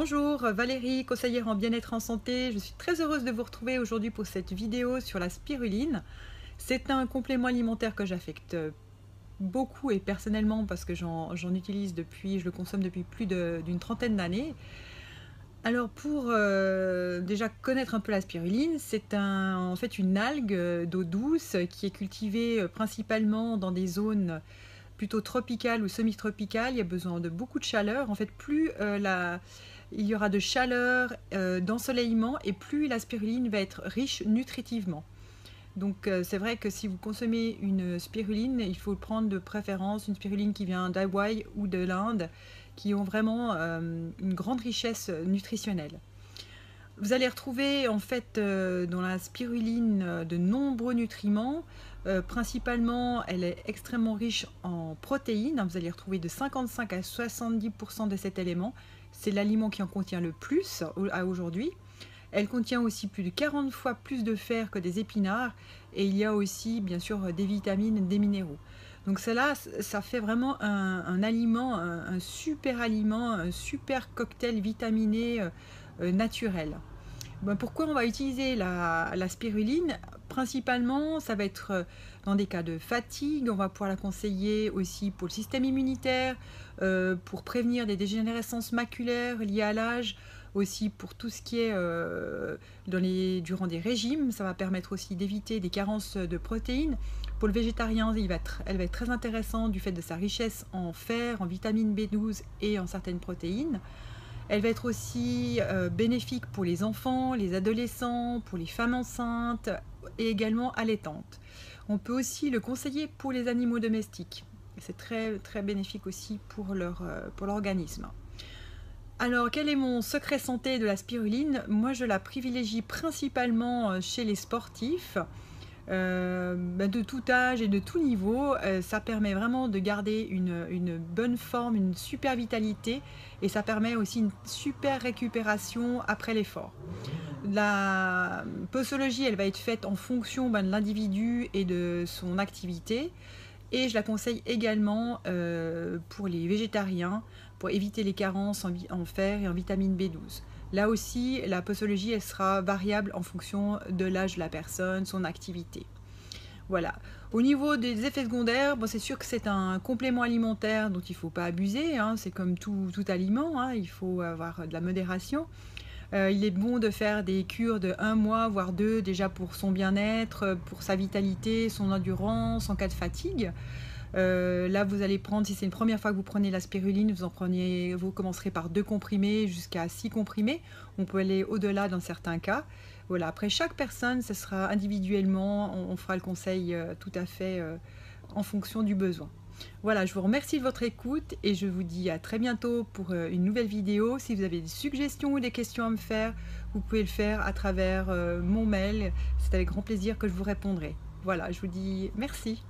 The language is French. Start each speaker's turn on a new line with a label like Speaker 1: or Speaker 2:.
Speaker 1: Bonjour, Valérie, conseillère en bien-être en santé. Je suis très heureuse de vous retrouver aujourd'hui pour cette vidéo sur la spiruline. C'est un complément alimentaire que j'affecte beaucoup et personnellement parce que j'en utilise depuis, je le consomme depuis plus d'une trentaine d'années. Alors pour déjà connaître un peu la spiruline, c'est en fait une algue d'eau douce qui est cultivée principalement dans des zones plutôt tropicales ou semi-tropicales. Il y a besoin de beaucoup de chaleur. En fait, plus il y aura de chaleur, d'ensoleillement, et plus la spiruline va être riche nutritivement. Donc c'est vrai que si vous consommez une spiruline, il faut prendre de préférence une spiruline qui vient d'Hawaï ou de l'Inde, qui ont vraiment une grande richesse nutritionnelle. Vous allez retrouver en fait dans la spiruline de nombreux nutriments. Principalement, elle est extrêmement riche en protéines. Vous allez retrouver de 55 à 70% de cet élément. C'est l'aliment qui en contient le plus à aujourd'hui. Elle contient aussi plus de 40 fois plus de fer que des épinards, et il y a aussi bien sûr des vitamines, des minéraux. Donc cela, ça fait vraiment un aliment, un super aliment, un super cocktail vitaminé naturel. Ben, pourquoi on va utiliser la spiruline? Principalement, ça va être dans des cas de fatigue. On va pouvoir la conseiller aussi pour le système immunitaire, pour prévenir des dégénérescences maculaires liées à l'âge, aussi pour tout ce qui est durant des régimes. Ça va permettre aussi d'éviter des carences de protéines. Pour le végétarien, elle va être très intéressante du fait de sa richesse en fer, en vitamine B12 et en certaines protéines. Elle va être aussi bénéfique pour les enfants, les adolescents, pour les femmes enceintes et également allaitantes. On peut aussi le conseiller pour les animaux domestiques. C'est très, très bénéfique aussi pour l'organisme. Alors, quel est mon secret santé de la spiruline? Moi, je la privilégie principalement chez les sportifs. De tout âge et de tout niveau. Ça permet vraiment de garder une bonne forme, une super vitalité, et ça permet aussi une super récupération après l'effort. La posologie, elle va être faite en fonction de l'individu et de son activité, et je la conseille également pour les végétariens, pour éviter les carences en fer et en vitamine B12. Là aussi, la posologie, elle sera variable en fonction de l'âge de la personne, son activité. Voilà. Au niveau des effets secondaires, bon, c'est sûr que c'est un complément alimentaire dont il ne faut pas abuser, hein. C'est comme tout aliment, hein. Il faut avoir de la modération. Il est bon de faire des cures de 1 mois, voire 2, déjà pour son bien-être, pour sa vitalité, son endurance en cas de fatigue. Là, vous allez prendre, si c'est une première fois que vous prenez la spiruline, vous commencerez par 2 comprimés jusqu'à 6 comprimés. On peut aller au-delà dans certains cas. Voilà. Après, chaque personne, ce sera individuellement, on fera le conseil tout à fait en fonction du besoin. Voilà, je vous remercie de votre écoute et je vous dis à très bientôt pour une nouvelle vidéo. Si vous avez des suggestions ou des questions à me faire, vous pouvez le faire à travers mon mail. C'est avec grand plaisir que je vous répondrai. Voilà, je vous dis merci.